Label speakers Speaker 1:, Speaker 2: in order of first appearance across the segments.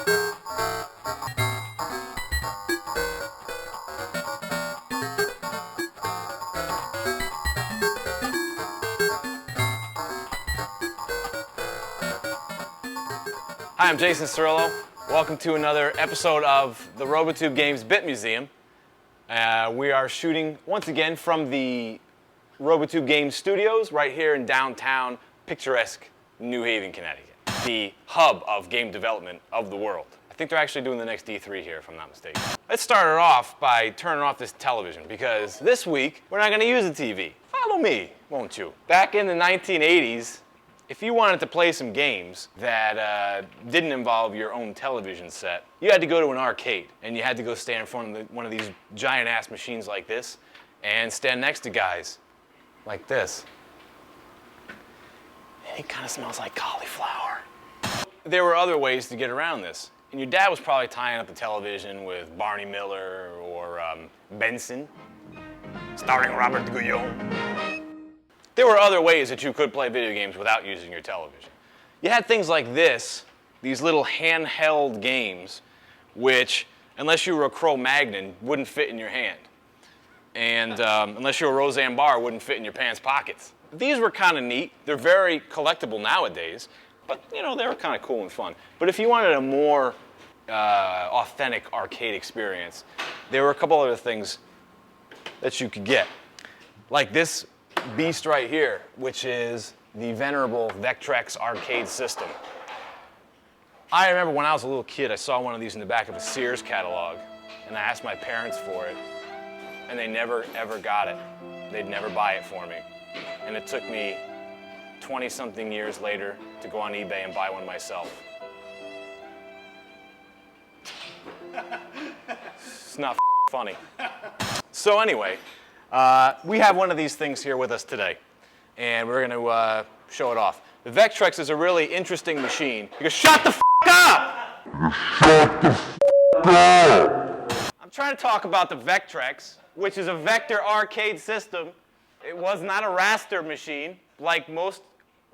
Speaker 1: Hi, I'm Jason Cirillo. Welcome to another episode of the Robotube Games Bit Museum. We are shooting once again from the Robotube Games studios right here in downtown picturesque New Haven, Connecticut, the hub of game development of the world. I think they're actually doing the next E3 here, if I'm not mistaken. Let's start it off by turning off this television, because this week we're not going to use the TV. Follow me, won't you? Back in the 1980s, if you wanted to play some games that didn't involve your own television set, you had to go to an arcade, and you had to go stand in front of one of these giant-ass machines like this, and stand next to guys like this. And it kind of smells like cauliflower. There were other ways to get around this, and your dad was probably tying up the television with Barney Miller or Benson, starring Robert Guillaume. There were other ways that you could play video games without using your television. You had things like this, these little handheld games, which, unless you were a Cro-Magnon, wouldn't fit in your hand. And unless you were a Roseanne Barr, wouldn't fit in your pants pockets. These were kind of neat. They're very collectible nowadays, but you know, they were kind of cool and fun. But if you wanted a more authentic arcade experience, there were a couple other things that you could get. Like this beast right here, which is the venerable Vectrex arcade system. I remember when I was a little kid, I saw one of these in the back of a Sears catalog, and I asked my parents for it, and they never ever got it. They'd never buy it for me. And it took me 20-something years later to go on eBay and buy one myself. It's not funny. So anyway, we have one of these things here with us today, and we're going to show it off. The Vectrex is a really interesting machine. Because shut the f*** up! Shut the f*** up! I'm trying to talk about the Vectrex, which is a vector arcade system. It was not a raster machine like most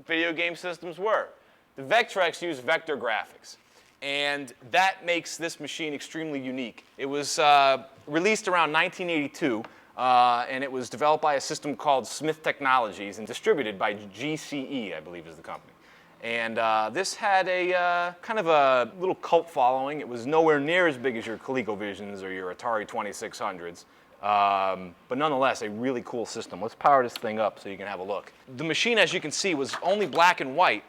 Speaker 1: video game systems were. The Vectrex used vector graphics, and that makes this machine extremely unique. It was released around 1982. And it was developed by a system called Smith Technologies and distributed by GCE, I believe is the company. And this had a kind of a little cult following. It was nowhere near as big as your ColecoVisions or your Atari 2600s. But nonetheless, a really cool system. Let's power this thing up so you can have a look. The machine, as you can see, was only black and white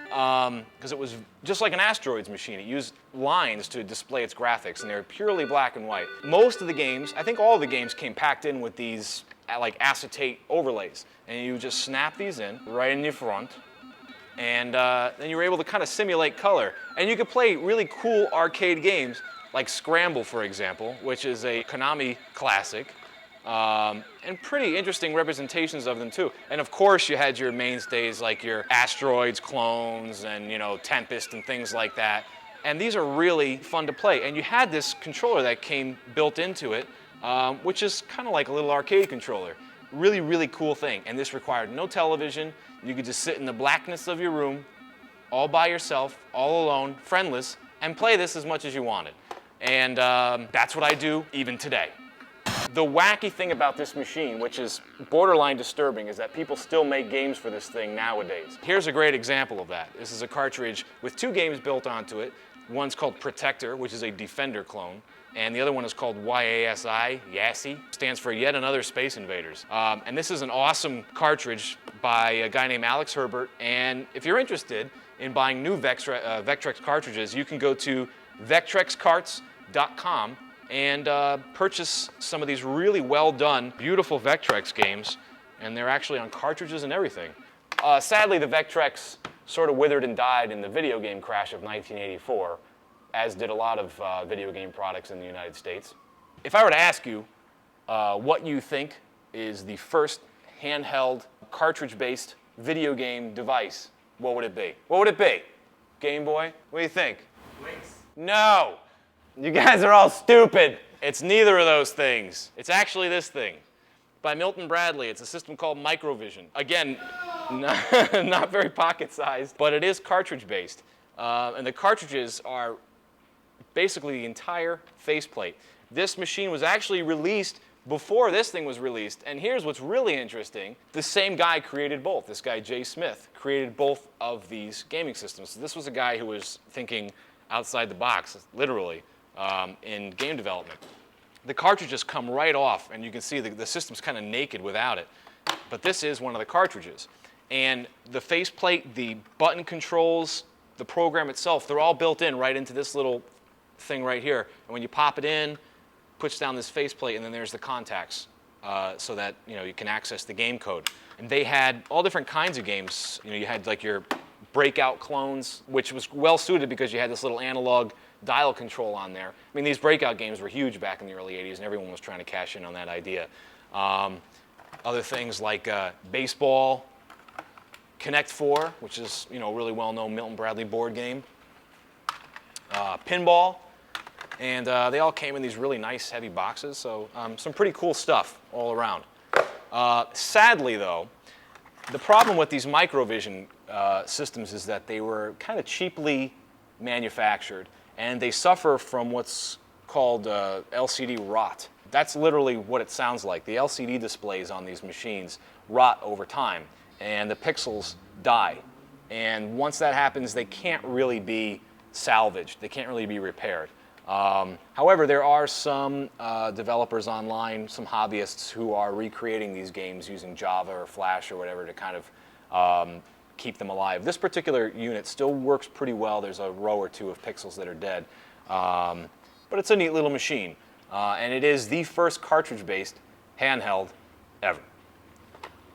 Speaker 1: because it was just like an Asteroids machine. It used lines to display its graphics, and they were purely black and white. Most of the games, I think all of the games, came packed in with these like acetate overlays, and you just snap these in right in your front, and then you were able to kind of simulate color. And you could play really cool arcade games like Scramble, for example, which is a Konami classic. And pretty interesting representations of them too. And of course you had your mainstays like your Asteroids clones and, you know, Tempest and things like that. And these are really fun to play. And you had this controller that came built into it, which is kind of like a little arcade controller. Really, really cool thing. And this required no television. You could just sit in the blackness of your room, all by yourself, all alone, friendless, and play this as much as you wanted. And that's what I do even today. The wacky thing about this machine, which is borderline disturbing, is that people still make games for this thing nowadays. Here's a great example of that. This is a cartridge with two games built onto it. One's called Protector, which is a Defender clone, and the other one is called YASI, stands for Yet Another Space Invaders. And this is an awesome cartridge by a guy named Alex Herbert, and if you're interested in buying new Vectrex cartridges, you can go to vectrexcarts.com and purchase some of these really well done, beautiful Vectrex games, and they're actually on cartridges and everything. Sadly, the Vectrex sort of withered and died in the video game crash of 1984, as did a lot of video game products in the United States. If I were to ask you what you think is the first handheld, cartridge-based video game device, what would it be? What would it be? Game Boy? What do you think?
Speaker 2: Wings.
Speaker 1: No! You guys are all stupid. It's neither of those things. It's actually this thing. By Milton Bradley. It's a system called Microvision. Again, not very pocket-sized, but it is cartridge-based. And the cartridges are basically the entire faceplate. This machine was actually released before this thing was released, and here's what's really interesting. The same guy created both. This guy, Jay Smith, created both of these gaming systems. So this was a guy who was thinking outside the box, literally, in game development. The cartridges come right off, and you can see the system's kind of naked without it. But this is one of the cartridges. And the faceplate, the button controls, the program itself, they're all built in right into this little thing right here. And when you pop it in, puts down this faceplate, and then there's the contacts so that you can access the game code. And they had all different kinds of games. You had like your breakout clones, which was well suited because you had this little analog dial control on there. I mean, these breakout games were huge back in the early 80s, and everyone was trying to cash in on that idea. Other things like baseball, Connect 4, which is a really well-known Milton Bradley board game, pinball, and they all came in these really nice, heavy boxes. So some pretty cool stuff all around. Sadly, though, the problem with these Microvision systems is that they were kind of cheaply manufactured, and they suffer from what's called LCD rot. That's literally what it sounds like. The LCD displays on these machines rot over time, and the pixels die. And once that happens, they can't really be salvaged. They can't really be repaired. However, there are some developers online, some hobbyists who are recreating these games using Java or Flash or whatever to kind of keep them alive. This particular unit still works pretty well. There's a row or two of pixels that are dead. But it's a neat little machine. And it is the first cartridge-based handheld ever.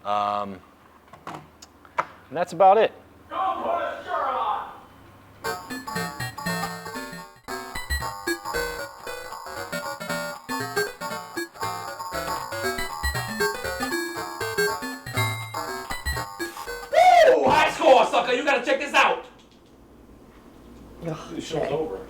Speaker 1: And that's about it.
Speaker 2: Go put a shirt on! Woo! High score, sucker! You gotta check this out!
Speaker 3: The show's over.